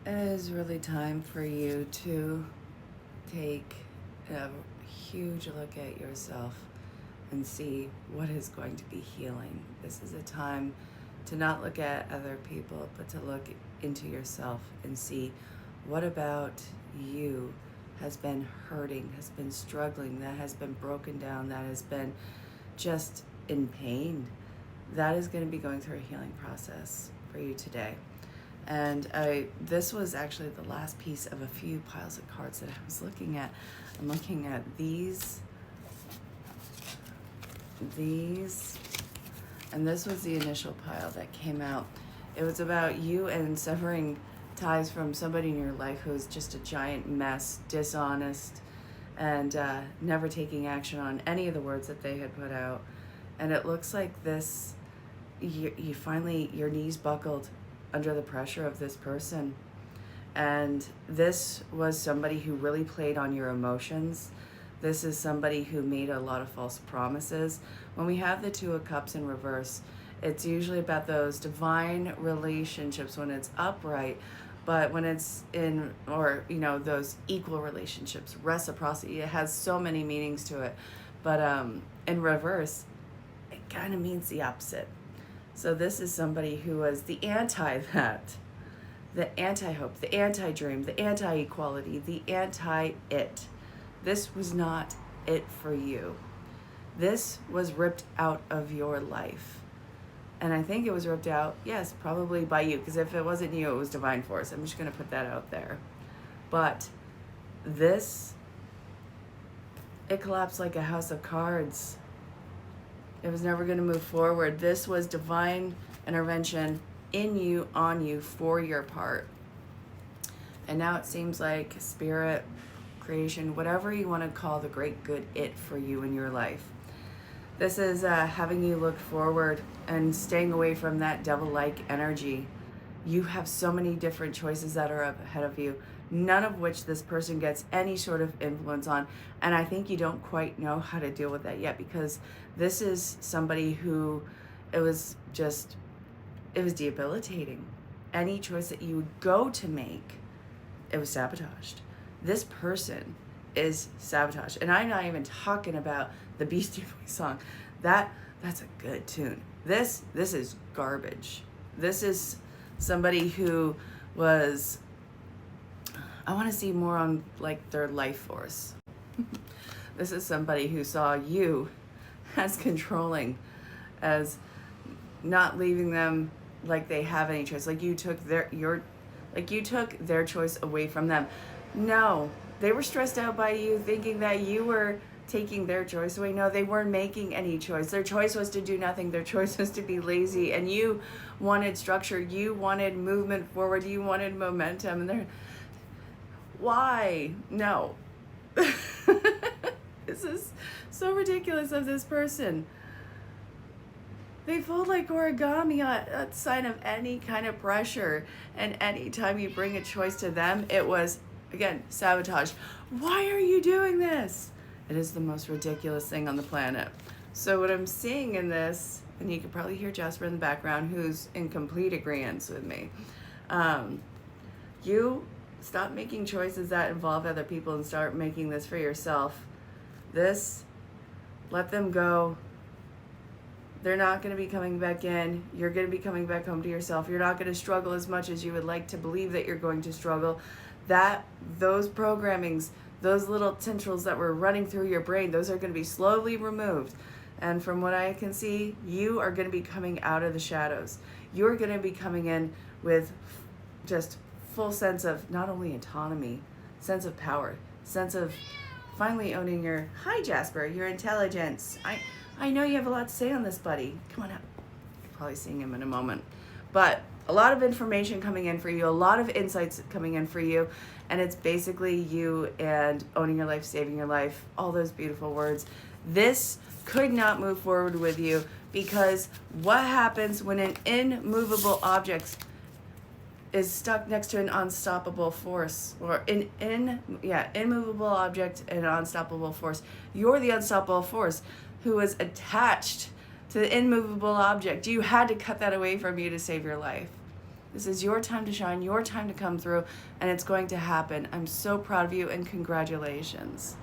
It is really time for you to take a huge look at yourself and see what is going to be healing. This is a time to not look at other people, but to look into yourself and see what about you has been hurting, has been struggling, that has been broken down, that has been just in pain. That is going to be going through a healing process for you today. And this was actually the last piece of a few piles of cards that I was looking at. I'm looking at these, and this was the initial pile that came out. It was about you and severing ties from somebody in your life who is just a giant mess, dishonest, and never taking action on any of the words that they had put out. And it looks like this, you finally, your knees buckled under the pressure of this person. And this was somebody who really played on your emotions. This is somebody who made a lot of false promises. When we have the Two of Cups in reverse, it's usually about those divine relationships when it's upright, but when it's in, or, those equal relationships, reciprocity, it has so many meanings to it. But in reverse, it kind of means the opposite. So this is somebody who was the anti that, the anti-hope, the anti-dream, the anti-equality, the anti-it. This was not it for you. This was ripped out of your life. And I think it was ripped out, yes, probably by you, because if it wasn't you, it was divine force. I'm just going to put that out there. But this, it collapsed like a house of cards. It was never going to move forward. This was divine intervention in you, on you, for your part. And now it seems like spirit, creation, whatever you want to call the great good it for you in your life. This is having you look forward and staying away from that devil-like energy. You have so many different choices that are up ahead of you, none of which this person gets any sort of influence on. And I think you don't quite know how to deal with that yet, because this is somebody who, it was debilitating. Any choice that you would go to make, it was sabotaged. This person is sabotaged. And I'm not even talking about the Beastie Boys song. That's a good tune. This is garbage. This is somebody who was, I want to see more on like their life force. This is somebody who saw you as controlling, as not leaving them like they have any choice. Like you took their choice away from them. No, they were stressed out by you, thinking that you were taking their choice away. No, they weren't making any choice. Their choice was to do nothing. Their choice was to be lazy. And you wanted structure. You wanted movement forward. You wanted momentum. And why? No. This is so ridiculous of this person. They fold like origami at sign of any kind of pressure. And anytime you bring a choice to them, it was, again, sabotage. Why are you doing this? It is the most ridiculous thing on the planet. So what I'm seeing in this, and you can probably hear Jasper in the background, who's in complete agreement with me. You stop making choices that involve other people and start making this for yourself. This, let them go. They're not going to be coming back in. You're going to be coming back home to yourself. You're not going to struggle as much as you would like to believe that you're going to struggle. Those programmings, those little tendrils that were running through your brain, those are going to be slowly removed. And from what I can see, you are going to be coming out of the shadows. You're going to be coming in with just full sense of not only autonomy, sense of power, sense of finally owning your, hi Jasper, your intelligence. I know you have a lot to say on this, buddy. Come on up. You're probably seeing him in a moment. But a lot of information coming in for you, a lot of insights coming in for you, and it's basically you and owning your life, saving your life, all those beautiful words. This could not move forward with you, because what happens when an immovable object is stuck next to an unstoppable force, or immovable object and an unstoppable force? You're the unstoppable force who was attached to the immovable object. You had to cut that away from you to save your life. This is your time to shine, your time to come through, and it's going to happen. I'm so proud of you, and congratulations.